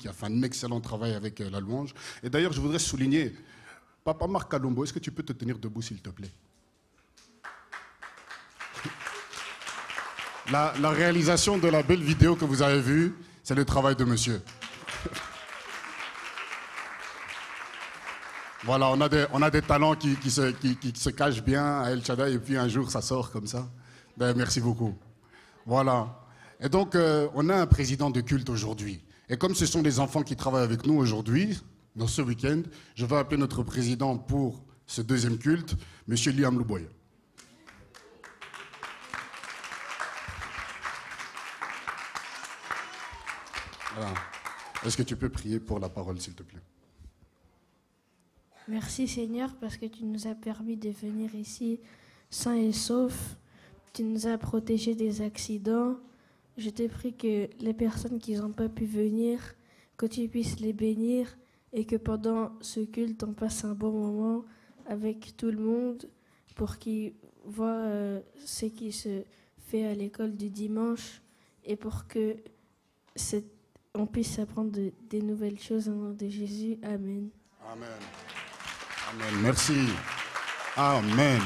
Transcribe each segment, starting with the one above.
qui a fait un excellent travail avec la louange. Et d'ailleurs, je voudrais souligner, Papa Marc Kalombo, est-ce que tu peux te tenir debout, s'il te plaît? La réalisation de la belle vidéo que vous avez vue, c'est le travail de monsieur. Voilà, on a des talents qui se cachent bien à El Shaddai et puis un jour ça sort comme ça. Ben, merci beaucoup. Voilà. Et donc, on a un président de culte aujourd'hui. Et comme ce sont des enfants qui travaillent avec nous aujourd'hui, dans ce week-end, je vais appeler notre président pour ce deuxième culte, M. Liam Louboy. Voilà. Est-ce que tu peux prier pour la parole, s'il te plaît? Merci Seigneur parce que tu nous as permis de venir ici sains et saufs. Tu nous as protégés des accidents. Je te prie que les personnes qui n'ont pas pu venir, que tu puisses les bénir et que pendant ce culte, on passe un bon moment avec tout le monde pour qu'ils voient ce qui se fait à l'école du dimanche et pour que on puisse apprendre des nouvelles choses au nom de Jésus. Amen. Amen. Amen. Merci. Amen.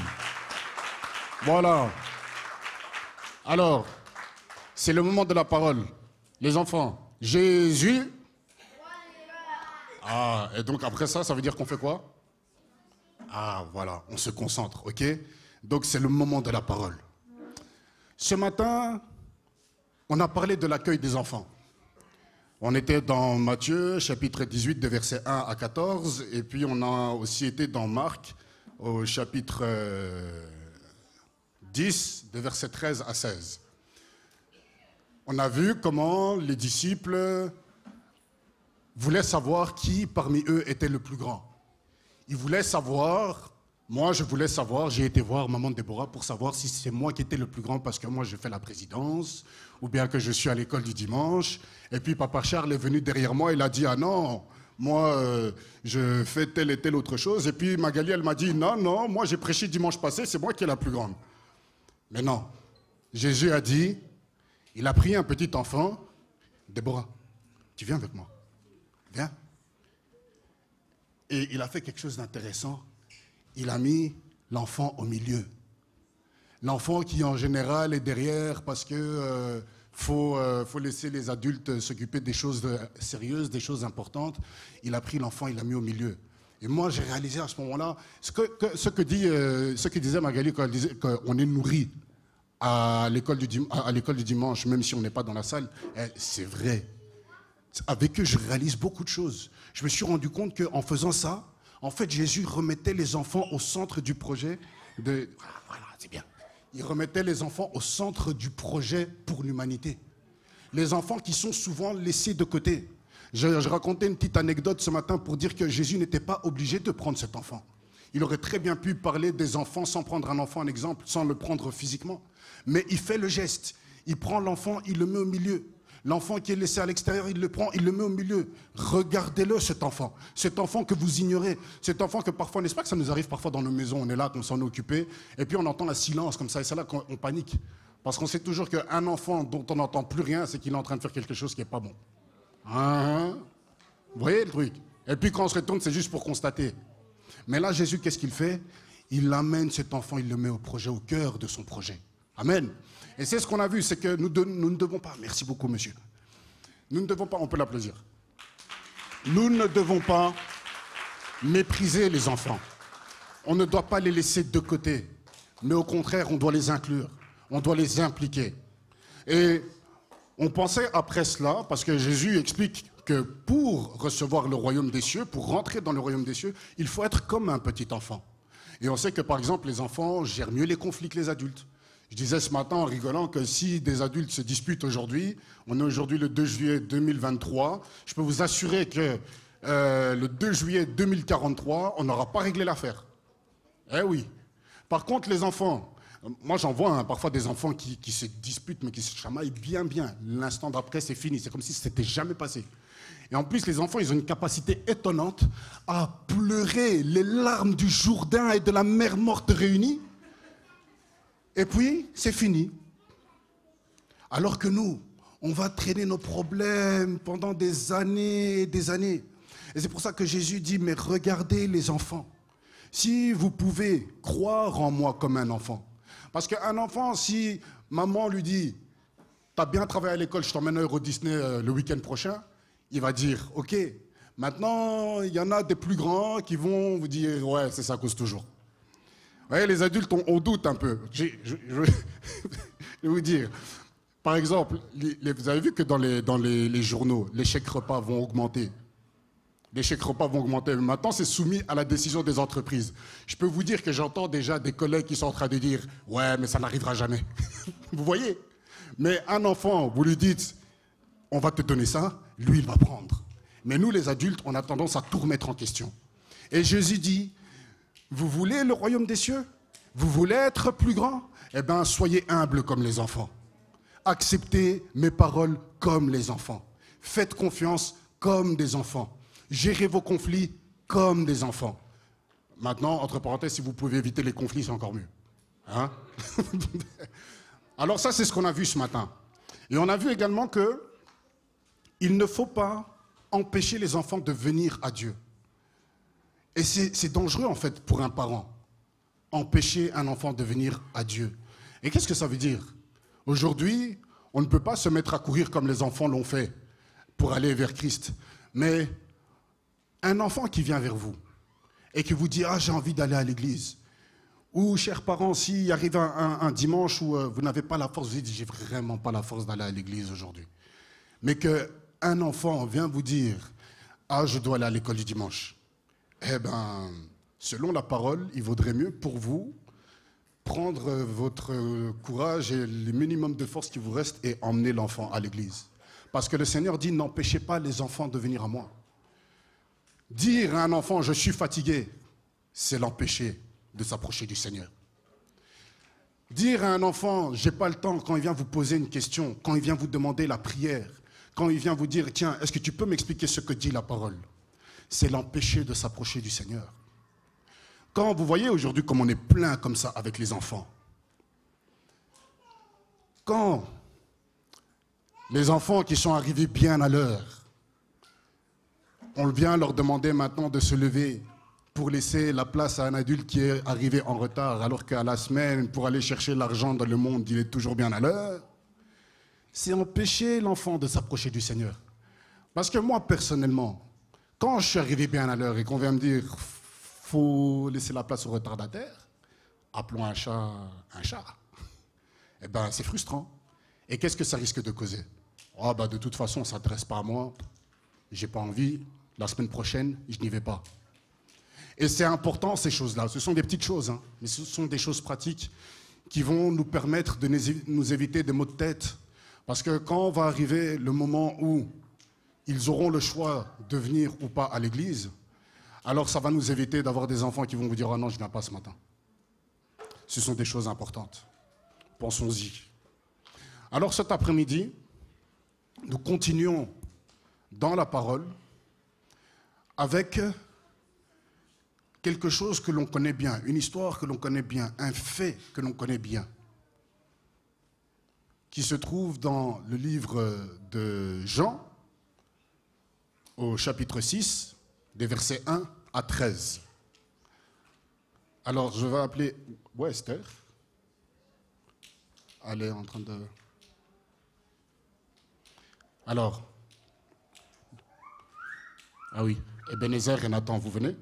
Voilà. Alors, c'est le moment de la parole. Les enfants, Jésus. Ah, et donc après ça, ça veut dire qu'on fait quoi? Ah, voilà, on se concentre, ok? Donc c'est le moment de la parole. Ce matin, on a parlé de l'accueil des enfants. On était dans Matthieu, chapitre 18, de versets 1 à 14, et puis on a aussi été dans Marc, au chapitre 10, de versets 13 à 16. On a vu comment les disciples voulaient savoir qui parmi eux était le plus grand. Ils voulaient savoir, moi je voulais savoir, j'ai été voir maman Déborah pour savoir si c'est moi qui étais le plus grand parce que moi je fais la présidence, ou bien que je suis à l'école du dimanche. Et puis papa Charles est venu derrière moi, il a dit « Ah non, moi je fais telle et telle autre chose. » Et puis Magali, elle m'a dit « Non, non, moi j'ai prêché dimanche passé, c'est moi qui est la plus grande. » Mais non, Jésus a dit, il a pris un petit enfant, « Déborah, tu viens avec moi, viens. » Et il a fait quelque chose d'intéressant, il a mis l'enfant au milieu. L'enfant qui en général est derrière parce que faut laisser les adultes s'occuper des choses sérieuses, des choses importantes. Il a pris l'enfant, il l'a mis au milieu. Et moi, j'ai réalisé à ce moment-là ce que disait Magali quand elle disait qu'on est nourri à l'école du dimanche, même si on n'est pas dans la salle. C'est vrai. Avec eux, je réalise beaucoup de choses. Je me suis rendu compte qu'en faisant ça, en fait, Jésus remettait les enfants au centre du projet de... Voilà, c'est bien. Il remettait les enfants au centre du projet pour l'humanité. Les enfants qui sont souvent laissés de côté. Je racontais une petite anecdote ce matin pour dire que Jésus n'était pas obligé de prendre cet enfant. Il aurait très bien pu parler des enfants sans prendre un enfant en exemple, sans le prendre physiquement. Mais il fait le geste. Il prend l'enfant, il le met au milieu. L'enfant qui est laissé à l'extérieur, il le prend, il le met au milieu. Regardez-le, cet enfant que vous ignorez, cet enfant que parfois, n'est-ce pas que ça nous arrive parfois dans nos maisons, on est là, qu'on s'en est occupé, et puis on entend un silence comme ça, et c'est là qu'on panique. Parce qu'on sait toujours qu'un enfant dont on n'entend plus rien, c'est qu'il est en train de faire quelque chose qui n'est pas bon. Vous voyez le truc? Et puis quand on se retourne, c'est juste pour constater. Mais là, Jésus, qu'est-ce qu'il fait? Il amène cet enfant, il le met au projet, au cœur de son projet. Amen. Et c'est ce qu'on a vu, c'est que nous ne devons pas, merci beaucoup monsieur, nous ne devons pas, on peut l'applaudir, nous ne devons pas mépriser les enfants. On ne doit pas les laisser de côté, mais au contraire, on doit les inclure, on doit les impliquer. Et on pensait après cela, parce que Jésus explique que pour recevoir le royaume des cieux, pour rentrer dans le royaume des cieux, il faut être comme un petit enfant. Et on sait que par exemple, les enfants gèrent mieux les conflits que les adultes. Je disais ce matin en rigolant que si des adultes se disputent aujourd'hui, on est aujourd'hui le 2 juillet 2023, je peux vous assurer que le 2 juillet 2043, on n'aura pas réglé l'affaire. Eh oui. Par contre, les enfants, moi j'en vois parfois des enfants qui se disputent mais qui se chamaillent bien. L'instant d'après, c'est fini, c'est comme si ça n'était jamais passé. Et en plus, les enfants, ils ont une capacité étonnante à pleurer les larmes du Jourdain et de la mer morte réunies. Et puis, c'est fini. Alors que nous, On va traîner nos problèmes pendant des années et des années. Et c'est pour ça que Jésus dit, mais regardez les enfants. Si vous pouvez croire en moi comme un enfant. Parce qu'un enfant, si maman lui dit, t'as bien travaillé à l'école, je t'emmène à Euro Disney le week-end prochain, il va dire, ok. Maintenant, il y en a des plus grands qui vont vous dire, ouais, c'est ça cause toujours. Vous voyez, les adultes, on doute un peu. Je vais vous dire, par exemple, vous avez vu que dans les journaux, les chèques repas vont augmenter. Les chèques repas vont augmenter. Maintenant, c'est soumis à la décision des entreprises. Je peux vous dire que j'entends déjà des collègues qui sont en train de dire « Ouais, mais ça n'arrivera jamais. » Vous voyez? Mais un enfant, vous lui dites « On va te donner ça », lui, il va prendre. Mais nous, les adultes, on a tendance à tout remettre en question. Et Jésus dit « Vous voulez le royaume des cieux? Vous voulez être plus grand? Eh bien, soyez humbles comme les enfants. Acceptez mes paroles comme les enfants. Faites confiance comme des enfants. Gérez vos conflits comme des enfants. » Maintenant, entre parenthèses, si vous pouvez éviter les conflits, c'est encore mieux. Hein? Alors ça, c'est ce qu'on a vu ce matin. Et on a vu également qu'il ne faut pas empêcher les enfants de venir à Dieu. Et c'est dangereux, en fait, pour un parent, empêcher un enfant de venir à Dieu. Et qu'est-ce que ça veut dire? Aujourd'hui, on ne peut pas se mettre à courir comme les enfants l'ont fait pour aller vers Christ. Mais un enfant qui vient vers vous et qui vous dit « Ah, j'ai envie d'aller à l'église » ou, chers parents, s'il arrive un dimanche où vous n'avez pas la force, vous dites « J'ai vraiment pas la force d'aller à l'église aujourd'hui ». Mais qu'un enfant vient vous dire « Ah, je dois aller à l'école du dimanche ». Eh bien, selon la parole, il vaudrait mieux pour vous prendre votre courage et le minimum de force qui vous reste et emmener l'enfant à l'église. Parce que le Seigneur dit « N'empêchez pas les enfants de venir à moi ». Dire à un enfant « je suis fatigué », c'est l'empêcher de s'approcher du Seigneur. Dire à un enfant « j'ai pas le temps » quand il vient vous poser une question, quand il vient vous demander la prière, quand il vient vous dire « tiens, est-ce que tu peux m'expliquer ce que dit la parole ?» c'est l'empêcher de s'approcher du Seigneur. Quand vous voyez aujourd'hui comme on est plein comme ça avec les enfants, quand les enfants qui sont arrivés bien à l'heure, on vient leur demander maintenant de se lever pour laisser la place à un adulte qui est arrivé en retard, alors qu'à la semaine, pour aller chercher l'argent dans le monde, il est toujours bien à l'heure. C'est empêcher l'enfant de s'approcher du Seigneur. Parce que moi, personnellement, quand je suis arrivé bien à l'heure et qu'on vient me dire « faut laisser la place au retardataire », appelons un chat un chat, eh bien, c'est frustrant. Et qu'est-ce que ça risque de causer? Oh, bah, de toute façon, ça ne s'adresse pas à moi, j'ai pas envie. La semaine prochaine, je n'y vais pas. Et c'est important, ces choses-là. Ce sont des petites choses, hein, mais ce sont des choses pratiques qui vont nous permettre de nous éviter des maux de tête. Parce que quand va arriver le moment où ils auront le choix de venir ou pas à l'église, alors ça va nous éviter d'avoir des enfants qui vont vous dire « Ah non, je ne viens pas ce matin ». Ce sont des choses importantes. Pensons-y. Alors cet après-midi, nous continuons dans la parole avec quelque chose que l'on connaît bien, une histoire que l'on connaît bien, un fait que l'on connaît bien, qui se trouve dans le livre de Jean, au chapitre 6, des versets 1 à 13. Alors, je vais appeler Esther. Elle est en train de... Alors, ah oui, Ebenezer et Nathan, vous venez?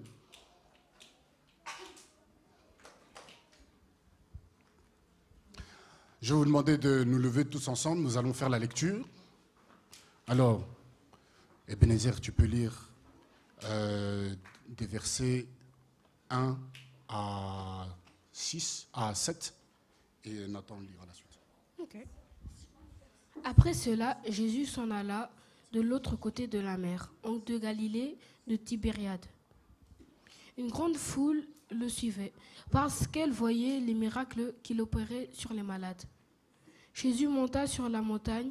Je vais vous demander de nous lever tous ensemble, nous allons faire la lecture. Alors, Ebenezer, tu peux lire des versets 1 à 6, à 7, et Nathan lira la suite. Ok. Après cela, Jésus s'en alla de l'autre côté de la mer, en de Galilée, de Tibériade. Une grande foule le suivait, parce qu'elle voyait les miracles qu'il opérait sur les malades. Jésus monta sur la montagne,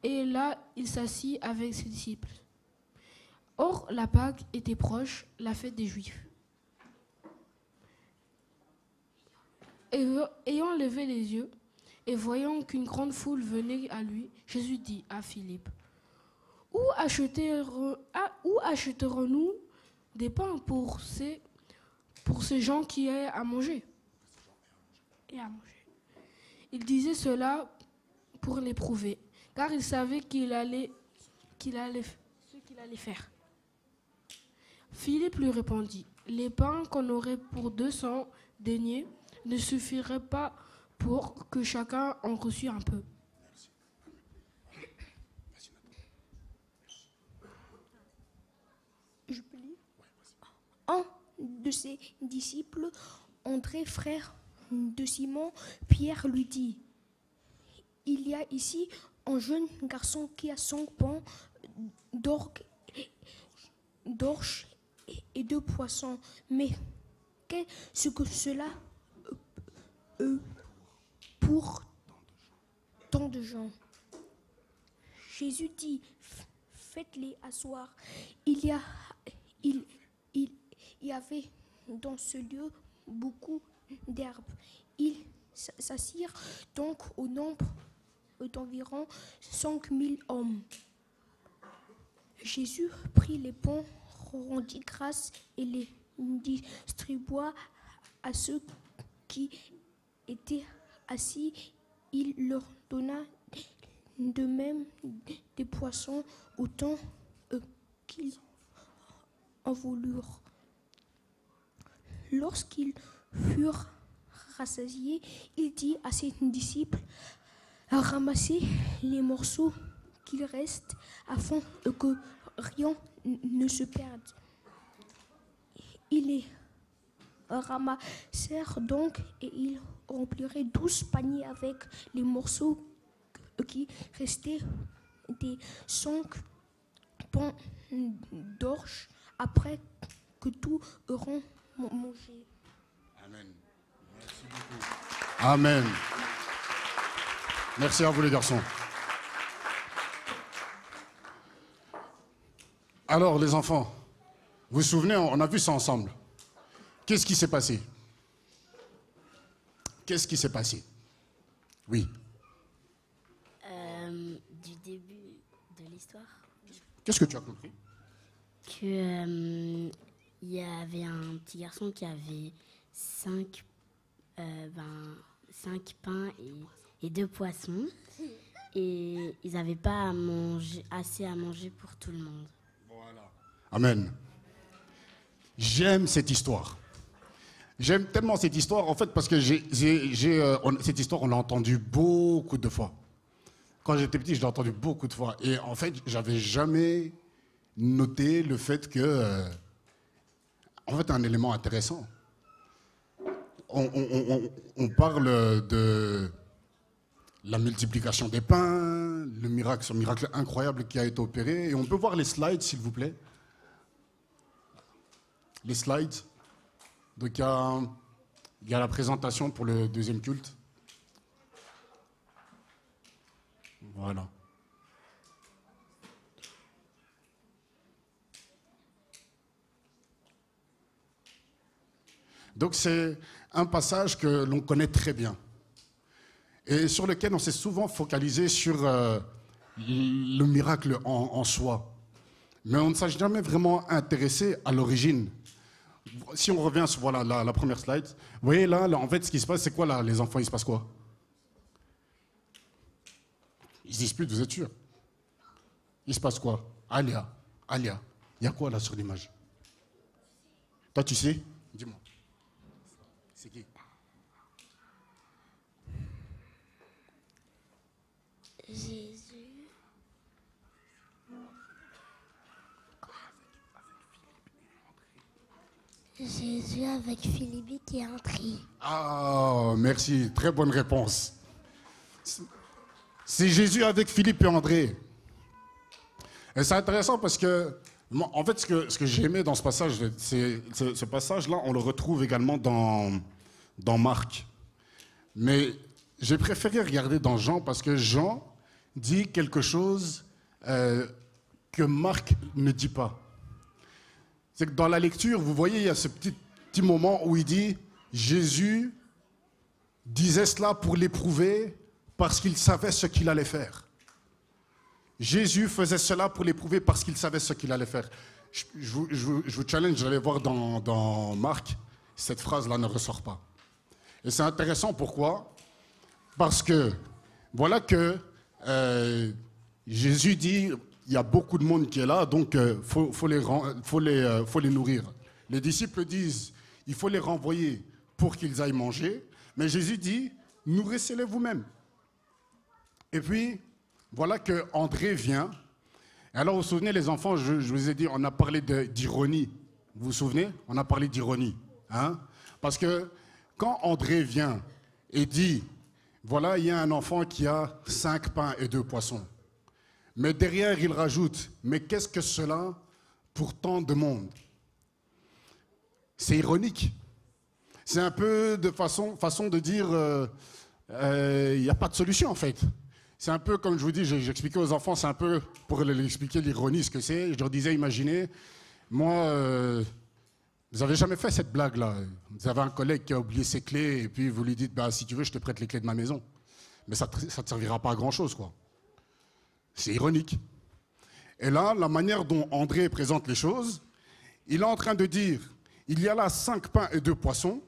et là, il s'assit avec ses disciples. Or, la Pâque était proche, la fête des Juifs. Et ayant levé les yeux, Et voyant qu'une grande foule venait à lui, Jésus dit à Philippe, où achèterons-nous des pains pour ces gens qui aient à manger? Il disait cela pour l'éprouver, car il savait ce qu'il allait faire. Philippe lui répondit, les pains qu'on aurait pour 200 deniers ne suffiraient pas pour que chacun en reçût un peu. Je peux lire? Un de ses disciples, André, frère de Simon, Pierre, lui dit, il y a ici un jeune garçon qui a 5 pains d'orge et 2 poissons. Mais qu'est-ce que cela pour tant de gens? Jésus dit, faites-les asseoir. Il y avait dans ce lieu beaucoup d'herbes. Ils s'assirent donc au nombre d'environ 5000 hommes. Jésus prit les pains, rendit grâce et les distribua à ceux qui étaient assis. Il leur donna de même des poissons autant qu'ils en voulurent. Lorsqu'ils furent rassasiés, il dit à ses disciples, ramassez les morceaux qu'il reste afin que rien ne se perde. Ils les ramassèrent donc et ils rempliraient 12 paniers avec les morceaux qui restaient des 5 pains d'orge après que tout auront mangé. Amen. Merci beaucoup. Amen. Merci à vous les garçons. Alors les enfants, vous vous souvenez, on a vu ça ensemble. Qu'est-ce qui s'est passé? Qu'est-ce qui s'est passé? Oui. Du début de l'histoire. Qu'est-ce que tu as compris? Il y avait un petit garçon qui avait 5 pains et 2 poissons. Et ils n'avaient pas assez à manger pour tout le monde. Voilà. Amen. J'aime cette histoire. J'aime tellement cette histoire, en fait, parce que cette histoire, on l'a entendue beaucoup de fois. Quand j'étais petit, je l'ai entendue beaucoup de fois. Et en fait, j'avais jamais noté le fait que... en fait, un élément intéressant. On parle de la multiplication des pains, le miracle, ce miracle incroyable qui a été opéré. Et on peut voir les slides, s'il vous plaît. Les slides. Donc, il y a la présentation pour le deuxième culte. Voilà. Donc, c'est un passage que l'on connaît très bien et sur lequel on s'est souvent focalisé sur le miracle en soi. Mais on ne s'est jamais vraiment intéressé à l'origine. Si on revient sur voilà, la première slide, vous voyez là, en fait, ce qui se passe, c'est quoi là, les enfants? Il se passe quoi? Ils se disputent, vous êtes sûr? Il se passe quoi? Alia, il y a quoi là sur l'image? Toi, tu sais? Dis-moi. C'est qui? Jésus avec Philippe et André. Ah, merci. Très bonne réponse. C'est Jésus avec Philippe et André. Et c'est intéressant parce que, en fait, ce que j'ai aimé dans ce passage, c'est ce passage-là, on le retrouve également dans Marc. Mais j'ai préféré regarder dans Jean parce que Jean dit quelque chose que Marc ne dit pas. C'est que dans la lecture, vous voyez, il y a ce petit moment où il dit « Jésus disait cela pour l'éprouver parce qu'il savait ce qu'il allait faire. Jésus faisait cela pour l'éprouver parce qu'il savait ce qu'il allait faire. Je vous challenge d'aller voir dans Marc, cette phrase-là ne ressort pas. Et c'est intéressant, pourquoi? Parce que, voilà que Jésus dit, il y a beaucoup de monde qui est là, donc faut les nourrir. Les disciples disent, il faut les renvoyer pour qu'ils aillent manger, mais Jésus dit, nourrissez-les vous-même. Et puis, voilà que André vient. Alors, vous vous souvenez, les enfants, je vous ai dit, on a parlé d'ironie. Vous vous souvenez? On a parlé d'ironie. Hein? Parce que quand André vient et dit, voilà, il y a un enfant qui a 5 pains et 2 poissons. Mais derrière, il rajoute, mais qu'est-ce que cela pour tant de monde? C'est ironique. C'est un peu de façon de dire, il n'y a pas de solution en fait. C'est un peu comme je vous dis, j'expliquais aux enfants, c'est un peu pour leur expliquer l'ironie, ce que c'est. Je leur disais, imaginez, moi, vous n'avez jamais fait cette blague-là. Vous avez un collègue qui a oublié ses clés et puis vous lui dites, bah, si tu veux, je te prête les clés de ma maison. Mais ça ne te servira pas à grand-chose, quoi. C'est ironique. Et là, la manière dont André présente les choses, il est en train de dire, il y a là 5 pains et 2 poissons,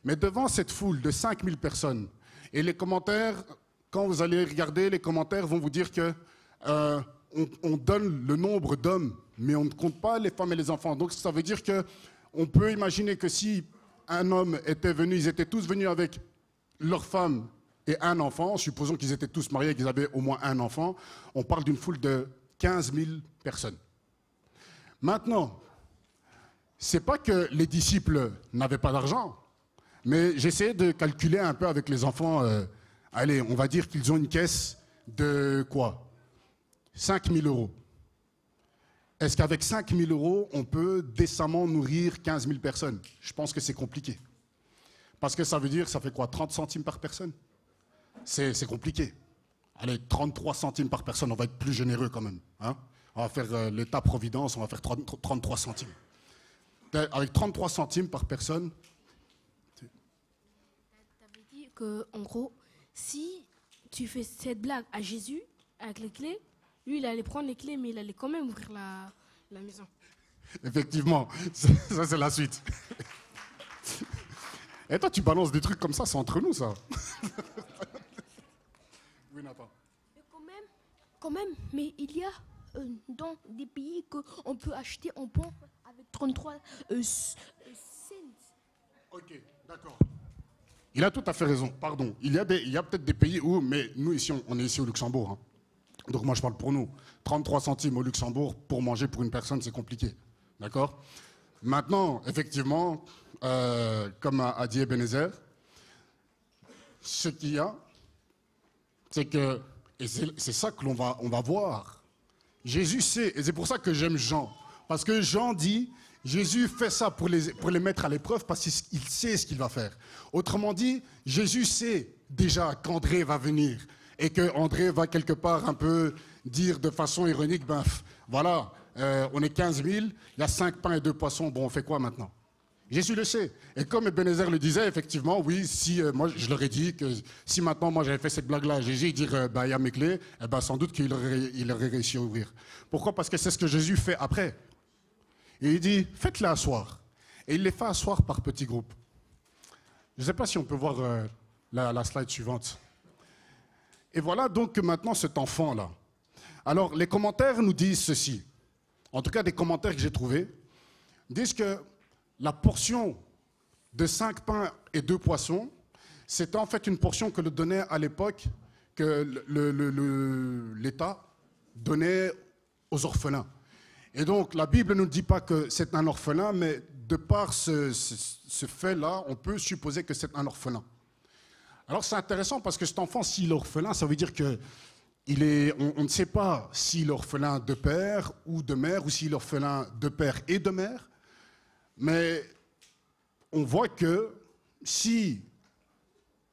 mais devant cette foule de 5000 personnes, et les commentaires, quand vous allez regarder, les commentaires vont vous dire que on donne le nombre d'hommes, mais on ne compte pas les femmes et les enfants. Donc ça veut dire qu'on peut imaginer que si un homme était venu, ils étaient tous venus avec leur femme et un enfant, supposons qu'ils étaient tous mariés et qu'ils avaient au moins un enfant, on parle d'une foule de 15 000 personnes. Maintenant, c'est pas que les disciples n'avaient pas d'argent, mais j'essayais de calculer un peu avec les enfants. Allez, on va dire qu'ils ont une caisse de quoi? 5 000 euros. Est-ce qu'avec 5 000 euros, on peut décemment nourrir 15 000 personnes? Je pense que c'est compliqué. Parce que ça veut dire, ça fait quoi? 30 centimes par personne? C'est compliqué. Allez, 33 centimes par personne, on va être plus généreux quand même. Hein? On va faire l'État-providence, on va faire 33 centimes. Avec 33 centimes par personne. Tu avais dit qu'en gros, si tu fais cette blague à Jésus, avec les clés, lui, il allait prendre les clés, mais il allait quand même ouvrir la maison. Effectivement, ça c'est la suite. Et toi, tu balances des trucs comme ça, c'est entre nous, ça. Oui, Nathan. Mais quand même, mais il y a dans des pays qu'on peut acheter en pompes avec 33 cents. Ok, d'accord. Il a tout à fait raison, pardon. Il y a peut-être des pays où, mais nous ici, on est ici au Luxembourg. Hein. Donc moi, je parle pour nous. 33 centimes au Luxembourg pour manger pour une personne, c'est compliqué. D'accord? Maintenant, effectivement, comme a dit Ebenezer, ce qu'il y a, c'est que, et c'est ça que on va voir. Jésus sait, et c'est pour ça que j'aime Jean. Parce que Jean dit, Jésus fait ça pour les mettre à l'épreuve parce qu'il sait ce qu'il va faire. Autrement dit, Jésus sait déjà qu'André va venir et qu'André va quelque part un peu dire de façon ironique, ben voilà, on est 15 000, il y a 5 pains et 2 poissons, bon on fait quoi maintenant? Jésus le sait. Et comme Ebenezer le disait, effectivement, oui, si moi je leur ai dit que si maintenant moi j'avais fait cette blague-là à Jésus, dire il y a mes clés, sans doute qu'il aurait réussi à ouvrir. Pourquoi? Parce que c'est ce que Jésus fait après. Et il dit, faites-les asseoir. Et il les fait asseoir par petits groupes. Je ne sais pas si on peut voir la slide suivante. Et voilà donc que maintenant cet enfant-là. Alors, les commentaires nous disent ceci. En tout cas, des commentaires que j'ai trouvés disent que la portion de 5 pains et 2 poissons, c'était en fait une portion que le donnait à l'époque, que l'État donnait aux orphelins. Et donc, la Bible ne nous dit pas que c'est un orphelin, mais de par ce fait-là, on peut supposer que c'est un orphelin. Alors, c'est intéressant parce que cet enfant, s'il est orphelin, ça veut dire que on ne sait pas s'il est orphelin de père ou de mère, ou s'il est orphelin de père et de mère. Mais on voit que si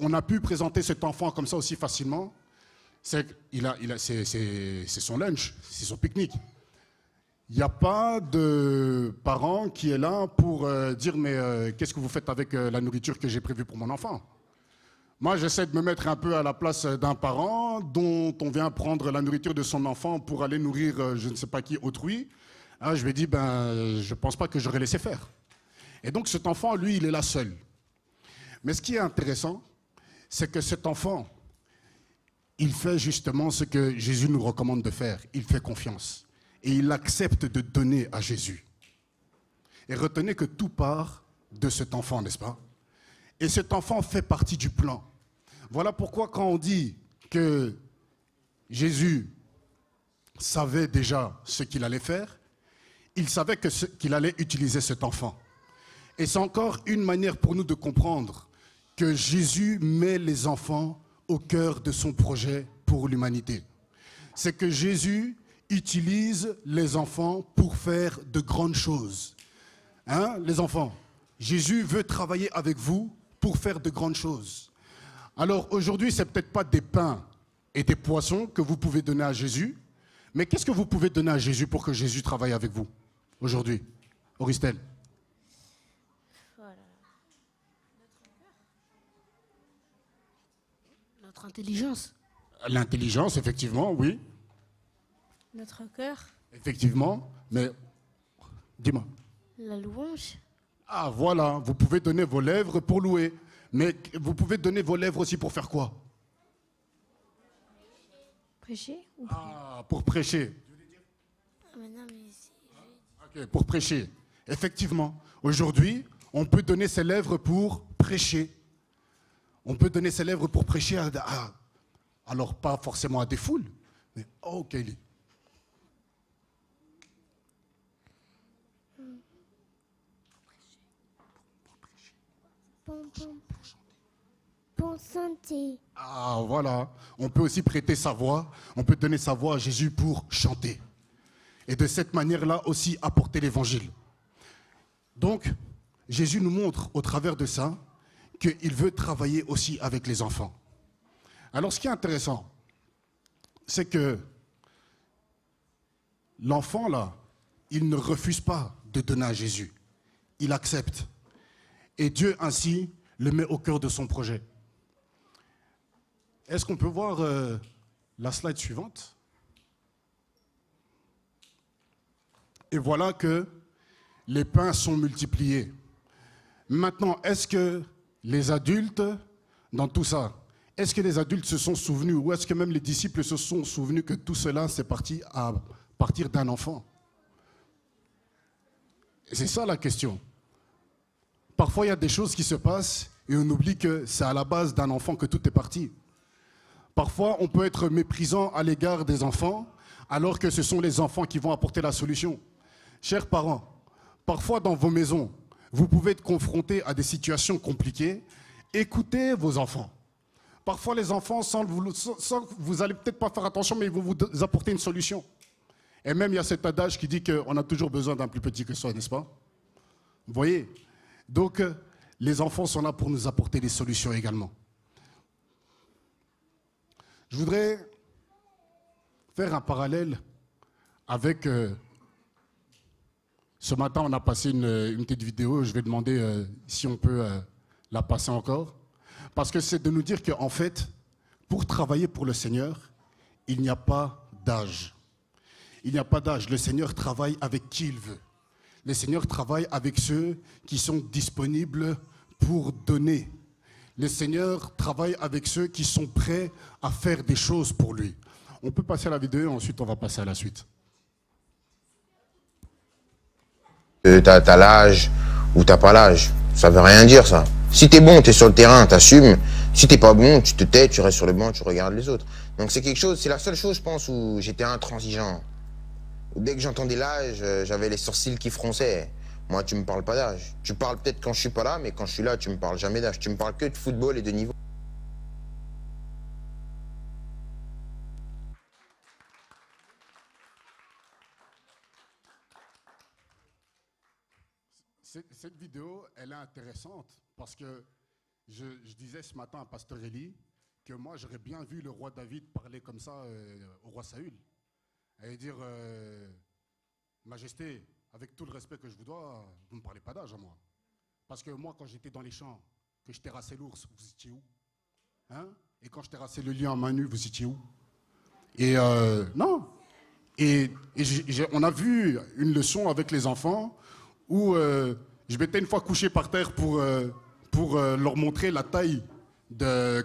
on a pu présenter cet enfant comme ça aussi facilement, c'est son lunch, c'est son pique-nique. Il n'y a pas de parent qui est là pour dire « mais qu'est-ce que vous faites avec la nourriture que j'ai prévue pour mon enfant ?» Moi, j'essaie de me mettre un peu à la place d'un parent dont on vient prendre la nourriture de son enfant pour aller nourrir je ne sais pas qui, autrui. Ah, je lui ai dit, je ne pense pas que j'aurais laissé faire. Et donc cet enfant, lui, il est là seul. Mais ce qui est intéressant, c'est que cet enfant, il fait justement ce que Jésus nous recommande de faire. Il fait confiance. Et il accepte de donner à Jésus. Et retenez que tout part de cet enfant, n'est-ce pas? Et cet enfant fait partie du plan. Voilà pourquoi quand on dit que Jésus savait déjà ce qu'il allait faire, il savait qu'il allait utiliser cet enfant. Et c'est encore une manière pour nous de comprendre que Jésus met les enfants au cœur de son projet pour l'humanité. C'est que Jésus utilise les enfants pour faire de grandes choses. Hein, les enfants? Jésus veut travailler avec vous pour faire de grandes choses. Alors aujourd'hui, ce n'est peut-être pas des pains et des poissons que vous pouvez donner à Jésus, mais qu'est-ce que vous pouvez donner à Jésus pour que Jésus travaille avec vous aujourd'hui? Auristel? Voilà. Notre intelligence. L'intelligence, effectivement, oui. Notre cœur. Effectivement, mais dis-moi. La louange. Ah voilà, vous pouvez donner vos lèvres pour louer, mais vous pouvez donner vos lèvres aussi pour faire quoi? Prêcher ou... Ah, pour prêcher. Non, mais Ok, pour prêcher. Effectivement, aujourd'hui, on peut donner ses lèvres pour prêcher. On peut donner ses lèvres pour prêcher alors pas forcément à des foules, mais Kelly. Pour chanter. Ah voilà, on peut aussi prêter sa voix, on peut donner sa voix à Jésus pour chanter. Et de cette manière-là aussi apporter l'évangile. Donc, Jésus nous montre au travers de ça qu'il veut travailler aussi avec les enfants. Alors ce qui est intéressant, c'est que l'enfant là, il ne refuse pas de donner à Jésus. Il accepte. Et Dieu ainsi le met au cœur de son projet. Est-ce qu'on peut voir la slide suivante? Et voilà que les pains sont multipliés. Maintenant, est-ce que les adultes, dans tout ça, est-ce que les adultes se sont souvenus, ou est-ce que même les disciples se sont souvenus que tout cela, c'est parti à partir d'un enfant? Et c'est ça la question. Parfois, il y a des choses qui se passent et on oublie que c'est à la base d'un enfant que tout est parti. Parfois, on peut être méprisant à l'égard des enfants, alors que ce sont les enfants qui vont apporter la solution. Chers parents, parfois dans vos maisons, vous pouvez être confrontés à des situations compliquées. Écoutez vos enfants. Parfois, les enfants, vous allez peut-être pas faire attention, mais ils vont vous apporter une solution. Et même, il y a cet adage qui dit qu'on a toujours besoin d'un plus petit que soi, n'est-ce pas? Vous voyez? Donc, les enfants sont là pour nous apporter des solutions également. Je voudrais faire un parallèle avec... ce matin, on a passé une petite vidéo. Je vais demander si on peut la passer encore. Parce que c'est de nous dire qu'en fait, pour travailler pour le Seigneur, il n'y a pas d'âge. Il n'y a pas d'âge. Le Seigneur travaille avec qui il veut. Le Seigneur travaille avec ceux qui sont disponibles pour donner. Le Seigneur travaille avec ceux qui sont prêts à faire des choses pour lui. On peut passer à la vidéo et ensuite on va passer à la suite. T'as l'âge ou t'as pas l'âge. Ça veut rien dire, ça. Si t'es bon, t'es sur le terrain, t'assumes. Si t'es pas bon, tu te tais, tu restes sur le banc, tu regardes les autres. Donc c'est quelque chose, c'est la seule chose, je pense, où j'étais intransigeant. Dès que j'entendais l'âge, j'avais les sourcils qui fronçaient. Moi, tu me parles pas d'âge. Tu parles peut-être quand je suis pas là, mais quand je suis là, tu me parles jamais d'âge. Tu me parles que de football et de niveau. Cette vidéo, elle est intéressante parce que je disais ce matin à Pasteur Elie que moi, j'aurais bien vu le roi David parler comme ça au roi Saül. Et dire, Majesté, avec tout le respect que je vous dois, vous ne me parlez pas d'âge à moi. Parce que moi, quand j'étais dans les champs, que je terrassais l'ours, vous étiez où? Hein? Et quand je t'ai le lion à main nue, vous étiez où? Et non. Et on a vu une leçon avec les enfants où je m'étais une fois couché par terre pour leur montrer la taille de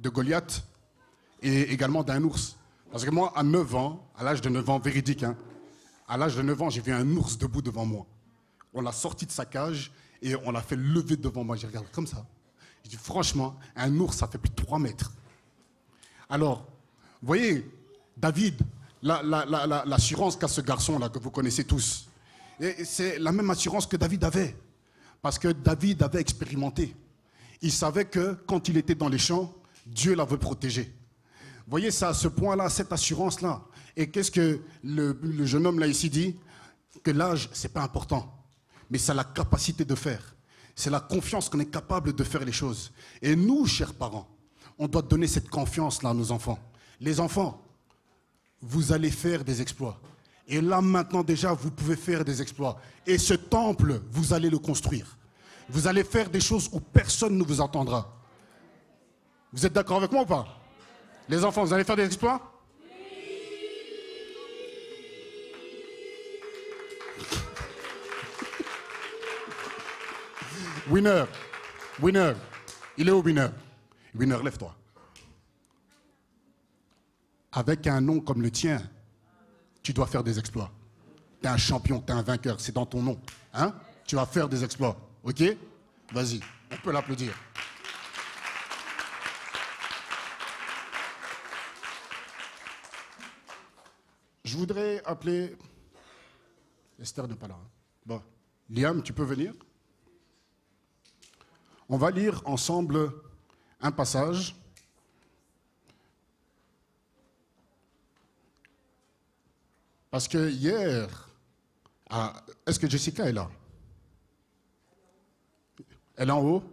Goliath et également d'un ours. Parce que moi, à 9 ans, à l'âge de 9 ans, véridique, hein, à l'âge de 9 ans, j'ai vu un ours debout devant moi. On l'a sorti de sa cage et on l'a fait lever devant moi. J'ai regardé comme ça. J'ai dit, franchement, un ours, ça fait plus de 3 mètres. Alors, vous voyez, David, l'assurance qu'a ce garçon-là, que vous connaissez tous, et c'est la même assurance que David avait. Parce que David avait expérimenté. Il savait que quand il était dans les champs, Dieu l'avait protégé. Vous voyez, ça à ce point-là, cette assurance-là. Et qu'est-ce que le jeune homme là ici dit? Que l'âge, ce n'est pas important. Mais c'est la capacité de faire. C'est la confiance qu'on est capable de faire les choses. Et nous, chers parents, on doit donner cette confiance-là à nos enfants. Les enfants, vous allez faire des exploits. Et là, maintenant, déjà, vous pouvez faire des exploits. Et ce temple, vous allez le construire. Vous allez faire des choses où personne ne vous entendra. Vous êtes d'accord avec moi ou pas? Les enfants, vous allez faire des exploits? Winner, winner, il est où Winner? Winner, lève-toi. Avec un nom comme le tien, tu dois faire des exploits. Tu es un champion, tu es un vainqueur, c'est dans ton nom. Hein? Tu vas faire des exploits, ok? Vas-y, on peut l'applaudir. Je voudrais appeler... Esther n'est pas là. Hein? Bon, Liam, tu peux venir? On va lire ensemble un passage. Parce que hier, est-ce que Jessica est là? Elle est en haut?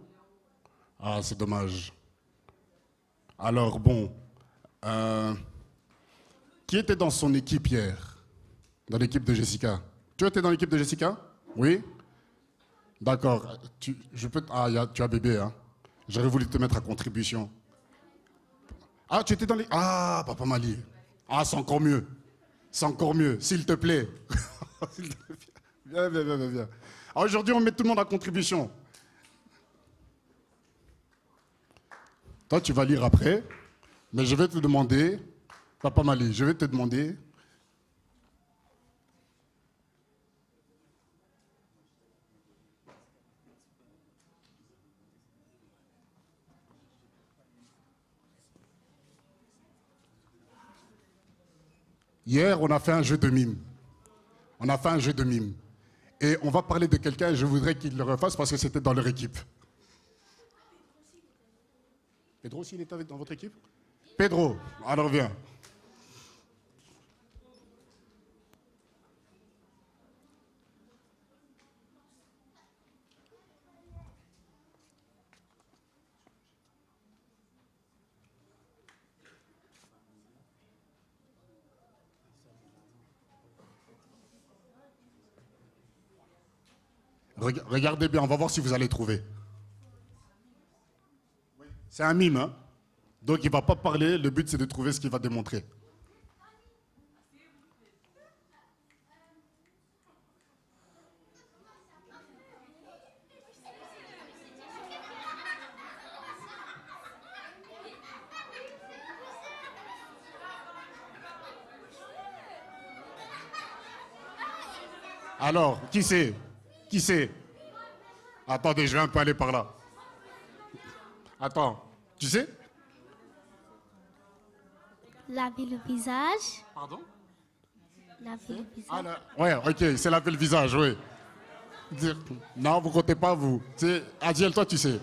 Ah, c'est dommage. Alors bon, qui était dans son équipe hier? Dans l'équipe de Jessica? Tu étais dans l'équipe de Jessica? Oui? D'accord. Tu as bébé, hein? J'aurais voulu te mettre à contribution. Ah, tu étais dans les... Ah, Papa Mali. Ah, c'est encore mieux. C'est encore mieux, s'il te plaît. Viens. Alors aujourd'hui, on met tout le monde à contribution. Toi, tu vas lire après, mais je vais te demander, Papa Mali, je vais te demander... Hier, on a fait un jeu de mime. Et on va parler de quelqu'un, et je voudrais qu'il le refasse parce que c'était dans leur équipe. Pedro aussi, il est dans votre équipe? Pedro, alors viens. Regardez bien, on va voir si vous allez trouver. C'est un mime, hein? Donc il ne va pas parler, le but c'est de trouver ce qu'il va démontrer. Alors, qui c'est? Qui c'est? Attendez, je vais un peu aller par là. Attends, tu sais? Laver le visage. Pardon? Laver le visage. Ouais, ok, c'est laver le visage, oui. Non, vous comptez pas, vous. Adiel, toi, tu sais.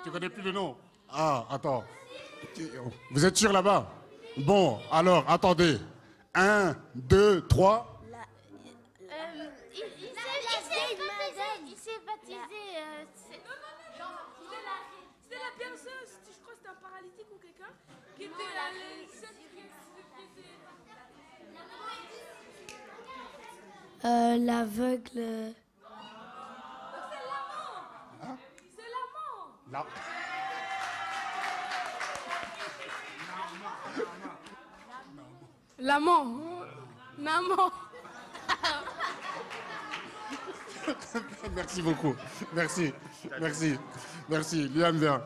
Tu connais plus le nom? Ah, attends. Vous êtes sûr là-bas? Bon, alors, attendez. 1, 2, 3. Il s'est baptisé. C'était la berceuse, je crois que c'était un paralytique ou quelqu'un qui était L'aveugle. C'est l'amant. Là. L'amant. Naman. Merci beaucoup. Merci. Merci. Merci. Liam, bien.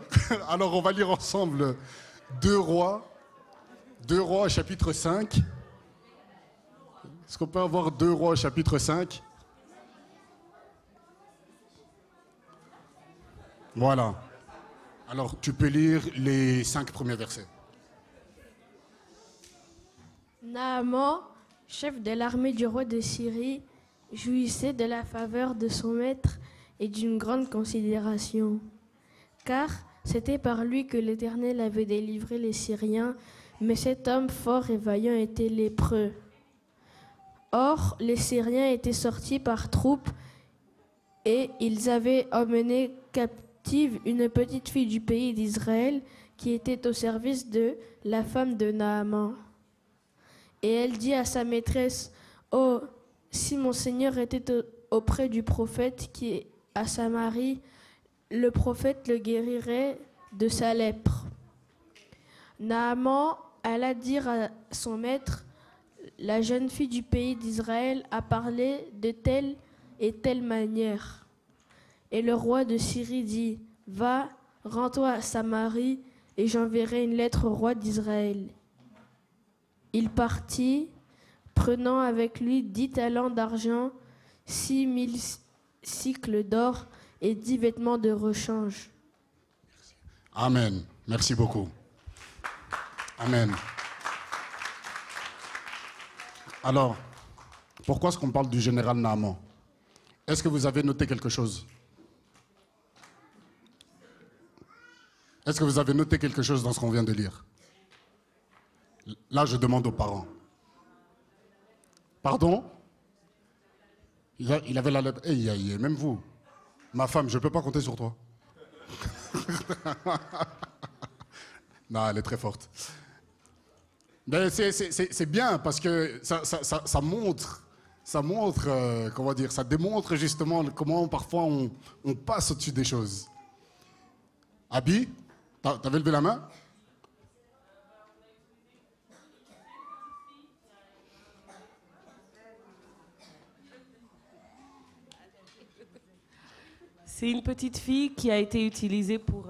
Alors, on va lire ensemble 2 Rois. 2 Rois, chapitre 5. Est-ce qu'on peut avoir 2 Rois, chapitre 5? Voilà. Alors, tu peux lire les 5 premiers versets. Naaman, chef de l'armée du roi de Syrie, jouissait de la faveur de son maître et d'une grande considération. Car c'était par lui que l'Éternel avait délivré les Syriens, mais cet homme fort et vaillant était lépreux. Or, les Syriens étaient sortis par troupes et ils avaient emmené captive une petite fille du pays d'Israël qui était au service de la femme de Naaman. Et elle dit à sa maîtresse, « Oh, si mon Seigneur était auprès du prophète qui est à Samarie, le prophète le guérirait de sa lèpre. » Naaman alla dire à son maître, « La jeune fille du pays d'Israël a parlé de telle et telle manière. » Et le roi de Syrie dit, « Va, rends-toi à Samarie, et j'enverrai une lettre au roi d'Israël. » Il partit, prenant avec lui 10 talents d'argent, 6000 cycles d'or et 10 vêtements de rechange. Amen. Merci beaucoup. Amen. Alors, pourquoi est-ce qu'on parle du général Naaman? Est-ce que vous avez noté quelque chose? Est-ce que vous avez noté quelque chose dans ce qu'on vient de lire? Là, je demande aux parents. Pardon? Il avait la lettre. Hey, même vous. Ma femme, je ne peux pas compter sur toi. Non, elle est très forte. Mais c'est bien parce que ça montre, comment dire, ça démontre justement comment parfois on passe au-dessus des choses. Abi, t'avais levé la main? C'est une petite fille qui a été utilisée pour...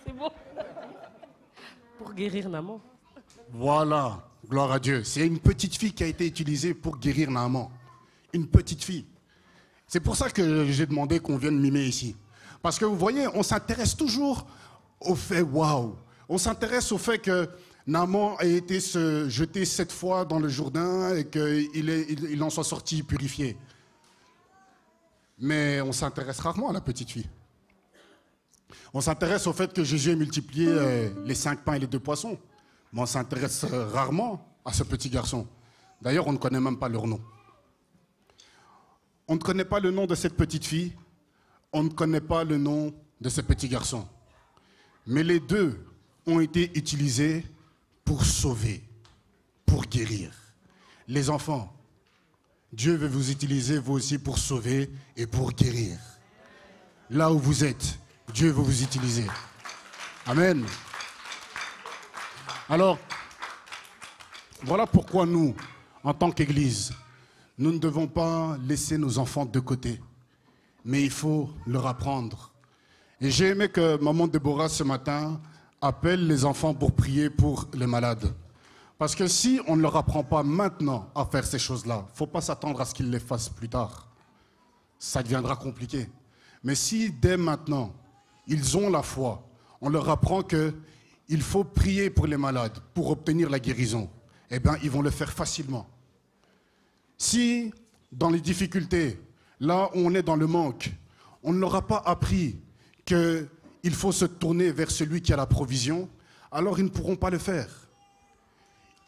C'est bon. Pour guérir Naaman. Voilà, gloire à Dieu. C'est une petite fille qui a été utilisée pour guérir Naaman. Une petite fille. C'est pour ça que j'ai demandé qu'on vienne mimer ici. Parce que vous voyez, on s'intéresse toujours au fait waouh. On s'intéresse au fait que Naaman a été jeté 7 fois dans le Jourdain et qu'il en soit sorti purifié. Mais on s'intéresse rarement à la petite fille. On s'intéresse au fait que Jésus a multiplié les 5 pains et les 2 poissons. Mais on s'intéresse rarement à ce petit garçon. D'ailleurs, on ne connaît même pas leur nom. On ne connaît pas le nom de cette petite fille. On ne connaît pas le nom de ce petit garçon. Mais les deux ont été utilisés pour sauver, pour guérir. Les enfants, Dieu veut vous utiliser vous aussi pour sauver et pour guérir. Là où vous êtes, Dieu veut vous utiliser. Amen. Alors, voilà pourquoi nous, en tant qu'Église, nous ne devons pas laisser nos enfants de côté, mais il faut leur apprendre. Et j'ai aimé que maman Déborah ce matin appelle les enfants pour prier pour les malades. Parce que si on ne leur apprend pas maintenant à faire ces choses-là, il ne faut pas s'attendre à ce qu'ils les fassent plus tard. Ça deviendra compliqué. Mais si dès maintenant, ils ont la foi, on leur apprend qu'il faut prier pour les malades pour obtenir la guérison, eh bien, ils vont le faire facilement. Si, dans les difficultés, là où on est dans le manque, on ne leur a pas appris qu'il faut se tourner vers celui qui a la provision, alors ils ne pourront pas le faire.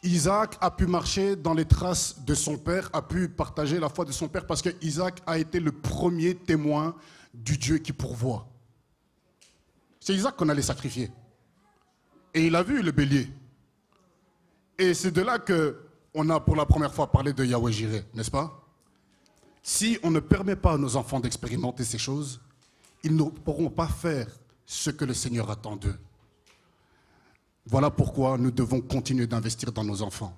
Isaac a pu marcher dans les traces de son père, a pu partager la foi de son père parce que Isaac a été le premier témoin du Dieu qui pourvoit. C'est Isaac qu'on allait sacrifier. Et il a vu le bélier. Et c'est de là qu'on a pour la première fois parlé de Yahweh Jireh, n'est-ce pas? Si on ne permet pas à nos enfants d'expérimenter ces choses, ils ne pourront pas faire ce que le Seigneur attend d'eux. Voilà pourquoi nous devons continuer d'investir dans nos enfants.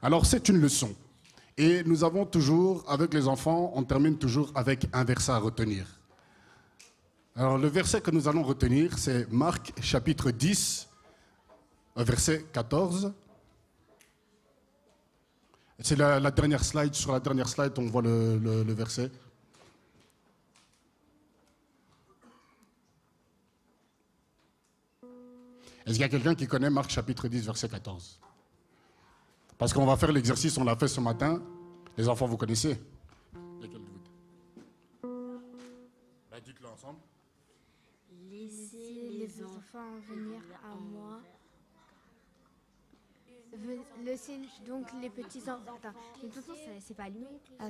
Alors c'est une leçon. Et nous avons toujours, avec les enfants, on termine toujours avec un verset à retenir. Alors le verset que nous allons retenir, c'est Marc chapitre 10, verset 14. C'est la dernière slide. Sur la dernière slide, on voit le verset. Est-ce qu'il y a quelqu'un qui connaît Marc chapitre 10, verset 14? Parce qu'on va faire l'exercice, on l'a fait ce matin. Les enfants, vous connaissez? Lesquels de vous? Dites-le ensemble. Laissez les enfants venir à moi. Laissez donc les petits enfants. Attends, de toute façon, c'est pas lui. Ah,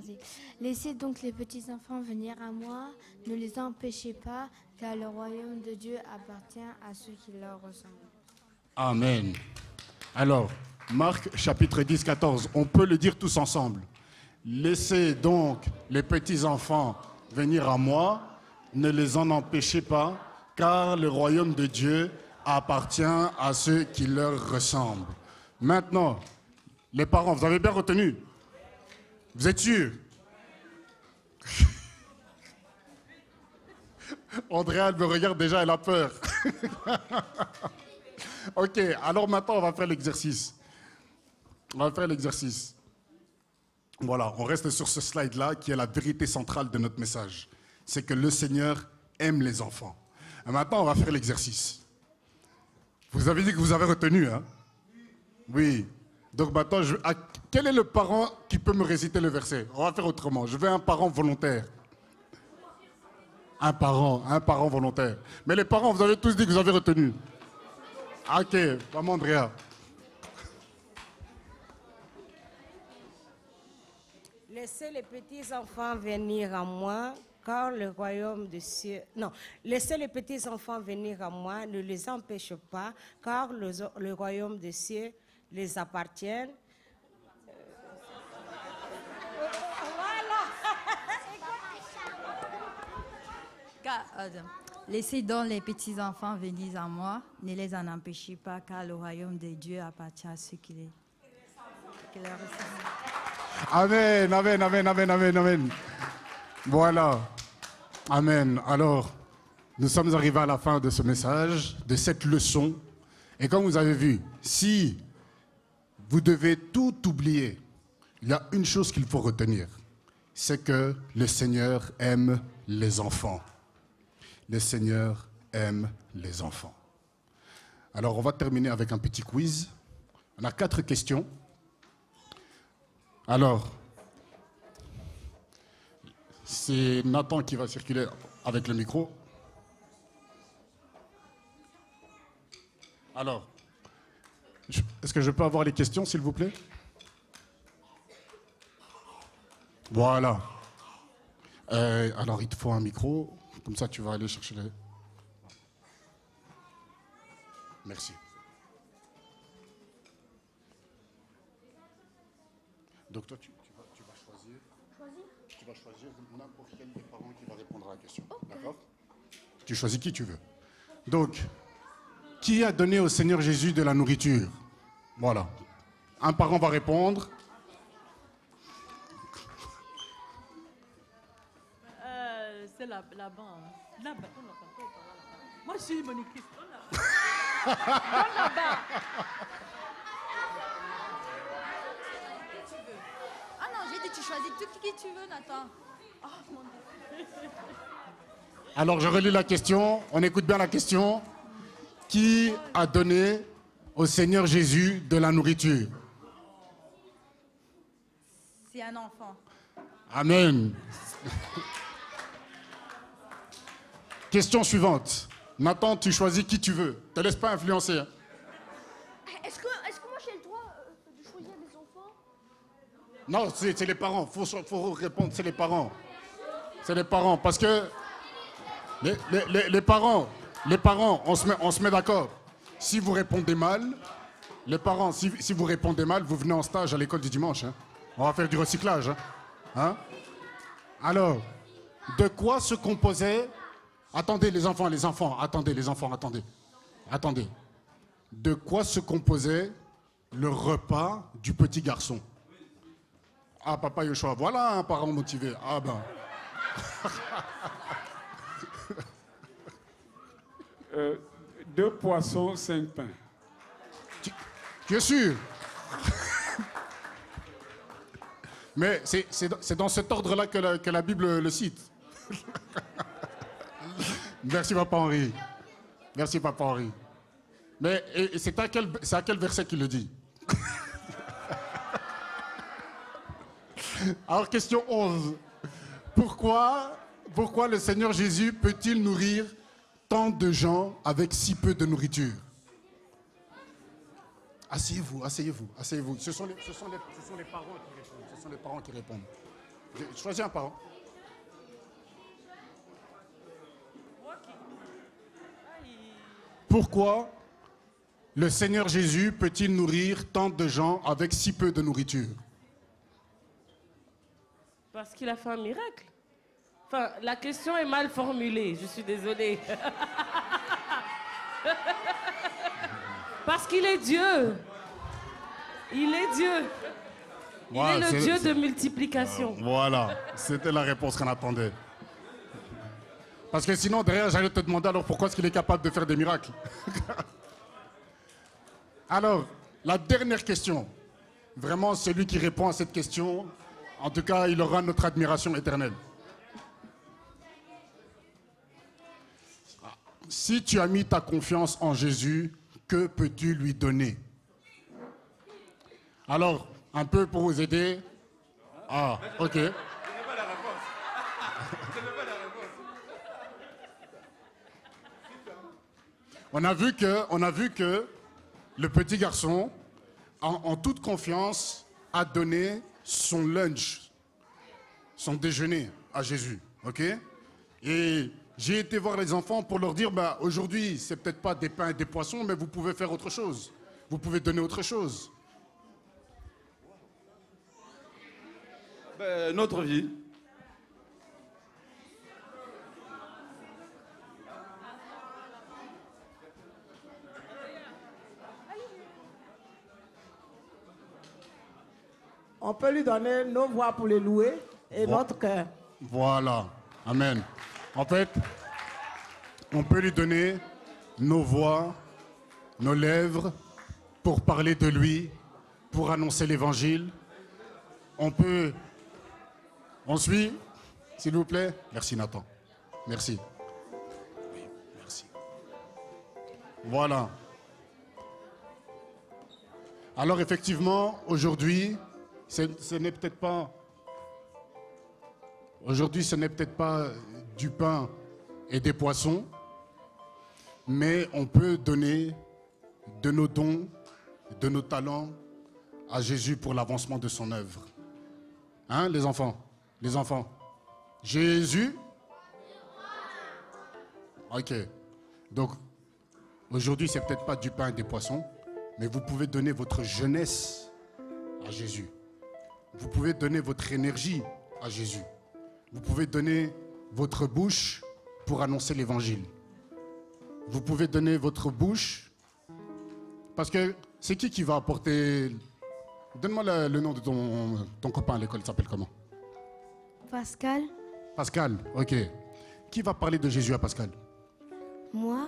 laissez donc les petits enfants venir à moi. Ne les empêchez pas, car le royaume de Dieu appartient à ceux qui leur ressemblent. Amen. Alors, Marc chapitre 10, 14, on peut le dire tous ensemble. Laissez donc les petits enfants venir à moi. Ne les en empêchez pas, car le royaume de Dieu appartient à ceux qui leur ressemblent. Maintenant, les parents, vous avez bien retenu? Vous êtes sûrs? Andrea, elle me regarde déjà, elle a peur. Ok, alors maintenant, on va faire l'exercice. On va faire l'exercice. Voilà, on reste sur ce slide-là, qui est la vérité centrale de notre message. C'est que le Seigneur aime les enfants. Et maintenant, on va faire l'exercice. Vous avez dit que vous avez retenu, hein? Oui. Donc maintenant, quel est le parent qui peut me réciter le verset? On va faire autrement. Je veux un parent volontaire. Un parent volontaire. Mais les parents, vous avez tous dit que vous avez retenu. Ok, maman Andrea. Laissez les petits enfants venir à moi, car le royaume des cieux... Non, laissez les petits enfants venir à moi, ne les empêchez pas, car le royaume des cieux les appartient. Laissez donc les petits enfants venir à moi, ne les en empêchez pas, car le royaume de Dieu appartient à ceux qui leur ressemblent. Amen, amen, amen, amen, amen, amen. Voilà. Amen. Alors, nous sommes arrivés à la fin de ce message, de cette leçon. Et comme vous avez vu, si vous devez tout oublier, il y a une chose qu'il faut retenir. C'est que le Seigneur aime les enfants. Le Seigneur aime les enfants. Alors, on va terminer avec un petit quiz. On a 4 questions. Alors, c'est Nathan qui va circuler avec le micro. Alors, est-ce que je peux avoir les questions, s'il vous plaît? Voilà. Alors, il te faut un micro. Comme ça, tu vas aller chercher les... Merci. Donc toi, tu vas choisir. Tu vas choisir n'importe quel des parents qui va répondre à la question. Okay. D'accord? Tu choisis qui tu veux. Donc, qui a donné au Seigneur Jésus de la nourriture? Voilà. Un parent va répondre. C'est là-bas. Là-bas. Moi, je suis monitrice. Là-bas. Ah non, j'ai dit tu choisis tout qui tu veux, Nathan. Oh, mon Dieu. Alors, je relis la question. On écoute bien la question. Qui a donné au Seigneur Jésus de la nourriture? C'est un enfant. Amen. Question suivante. Nathan, tu choisis qui tu veux. Ne te laisse pas influencer. Hein. Est-ce que moi j'ai le droit de choisir des enfants? Non, c'est les parents. Faut répondre, c'est les parents. C'est les parents. Parce que les parents, on se met d'accord. Si vous répondez mal, les parents, si vous répondez mal, vous venez en stage à l'école du dimanche. Hein. On va faire du recyclage. Hein. Alors, de quoi se composait Attendez les enfants, attendez. Attendez. De quoi se composait le repas du petit garçon? Ah, papa Yoshua, voilà un parent motivé. Ah ben. 2 poissons, 5 pains. Tu es sûr? Mais c'est dans cet ordre-là que la Bible le cite. Merci, Papa Henri. Merci, Papa Henri. Mais c'est à quel verset qu'il le dit? Alors, question 11. Pourquoi le Seigneur Jésus peut-il nourrir tant de gens avec si peu de nourriture? Asseyez-vous. Ce sont les parents qui répondent. Ce sont les parents qui répondent. Choisis un parent. Pourquoi le Seigneur Jésus peut-il nourrir tant de gens avec si peu de nourriture? Parce qu'il a fait un miracle. Enfin, la question est mal formulée, je suis désolée. Parce qu'il est Dieu. Il est Dieu. Il est le Dieu de multiplication. Voilà, c'était la réponse qu'on attendait. Parce que sinon, derrière, j'allais te demander alors pourquoi est-ce qu'il est capable de faire des miracles. Alors, la dernière question. Vraiment, celui qui répond à cette question, en tout cas, il aura notre admiration éternelle. Si tu as mis ta confiance en Jésus, que peux-tu lui donner? Alors, un peu pour vous aider. Ah, ok. On a vu que le petit garçon, en toute confiance, a donné son lunch, son déjeuner à Jésus. Ok? Et j'ai été voir les enfants pour leur dire, bah, aujourd'hui, c'est peut-être pas des pains et des poissons, mais vous pouvez faire autre chose. Vous pouvez donner autre chose. Ben, notre vie. On peut lui donner nos voix pour les louer et notre cœur. Voilà. Amen. En fait, on peut lui donner nos voix, nos lèvres pour parler de lui, pour annoncer l'évangile. On suit, s'il vous plaît. Merci Nathan. Merci. Oui, merci. Voilà. Alors effectivement, aujourd'hui, ce n'est peut-être pas du pain et des poissons, mais on peut donner de nos dons, de nos talents à Jésus pour l'avancement de son œuvre. Hein, les enfants? Les enfants? Jésus? Ok. Donc, aujourd'hui, c'est peut-être pas du pain et des poissons, mais vous pouvez donner votre jeunesse à Jésus. Vous pouvez donner votre énergie à Jésus. Vous pouvez donner votre bouche pour annoncer l'évangile. Vous pouvez donner votre bouche parce que c'est qui va apporter... Donne-moi le nom de ton copain à l'école, il s'appelle comment? Pascal. Pascal, ok. Qui va parler de Jésus à Pascal? Moi.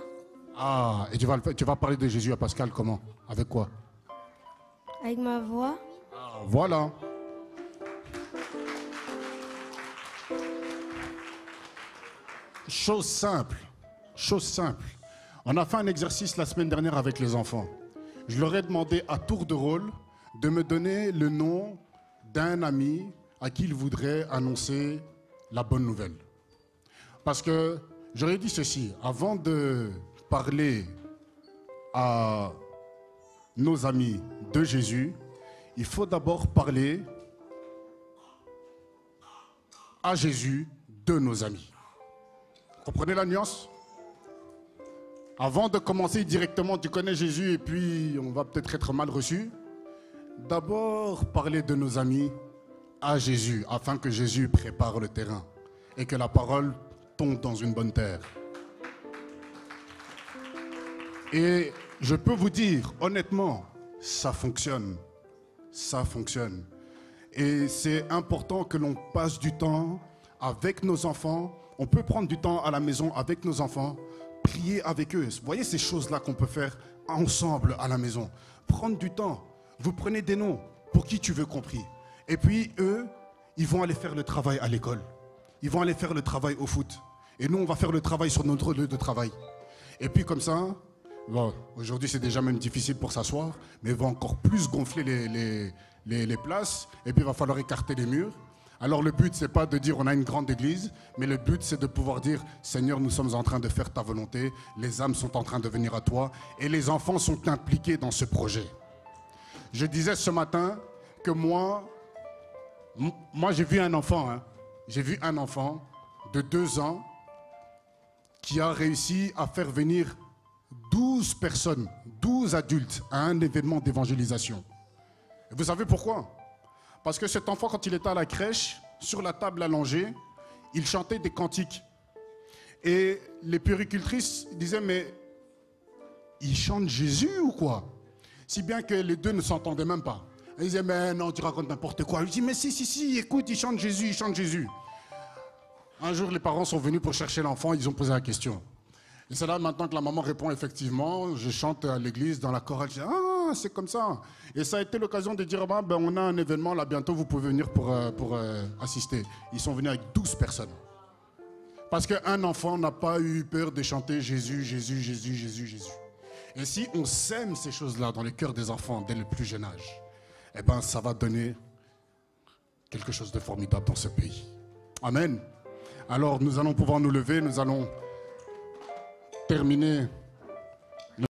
Ah, et tu vas parler de Jésus à Pascal comment? Avec quoi? Avec ma voix. Ah, voilà. Chose simple. On a fait un exercice la semaine dernière avec les enfants. Je leur ai demandé à tour de rôle de me donner le nom d'un ami à qui ils voudraient annoncer la bonne nouvelle. Parce que j'aurais dit ceci, avant de parler à nos amis de Jésus, il faut d'abord parler à Jésus de nos amis. Vous comprenez la nuance? Avant de commencer directement, tu connais Jésus et puis on va peut-être être mal reçu. D'abord, parler de nos amis à Jésus, afin que Jésus prépare le terrain et que la parole tombe dans une bonne terre. Et je peux vous dire, honnêtement, ça fonctionne. Ça fonctionne. Et c'est important que l'on passe du temps avec nos enfants. On peut prendre du temps à la maison avec nos enfants, prier avec eux. Vous voyez ces choses-là qu'on peut faire ensemble à la maison. Prendre du temps. Vous prenez des noms pour qui tu veux compris. Et puis eux, ils vont aller faire le travail à l'école. Ils vont aller faire le travail au foot. Et nous, on va faire le travail sur notre lieu de travail. Et puis comme ça, bon, aujourd'hui c'est déjà même difficile pour s'asseoir, mais il va encore plus gonfler les places. Et puis il va falloir écarter les murs. Alors le but, c'est pas de dire on a une grande église, mais le but, c'est de pouvoir dire Seigneur, nous sommes en train de faire ta volonté, les âmes sont en train de venir à toi, et les enfants sont impliqués dans ce projet. Je disais ce matin que moi j'ai vu un enfant, j'ai vu un enfant de 2 ans qui a réussi à faire venir 12 personnes, 12 adultes à un événement d'évangélisation. Et vous savez pourquoi ? Parce que cet enfant, quand il était à la crèche, sur la table allongée, il chantait des cantiques. Et les puéricultrices disaient, mais il chante Jésus ou quoi ? Si bien que les deux ne s'entendaient même pas. Ils disaient, mais non, tu racontes n'importe quoi. Je dis, mais si, écoute, il chante Jésus, il chante Jésus. Un jour, les parents sont venus pour chercher l'enfant, ils ont posé la question. Et c'est là maintenant que la maman répond, effectivement, je chante à l'église, dans la chorale. Je dis, ah, c'est comme ça. Et ça a été l'occasion de dire, ben, on a un événement, là, bientôt, vous pouvez venir pour assister. Ils sont venus avec 12 personnes. Parce qu'un enfant n'a pas eu peur de chanter Jésus, Jésus, Jésus, Jésus, Jésus. Et si on sème ces choses-là dans les cœurs des enfants dès le plus jeune âge, eh ben, ça va donner quelque chose de formidable dans ce pays. Amen. Alors, nous allons pouvoir nous lever, nous allons terminer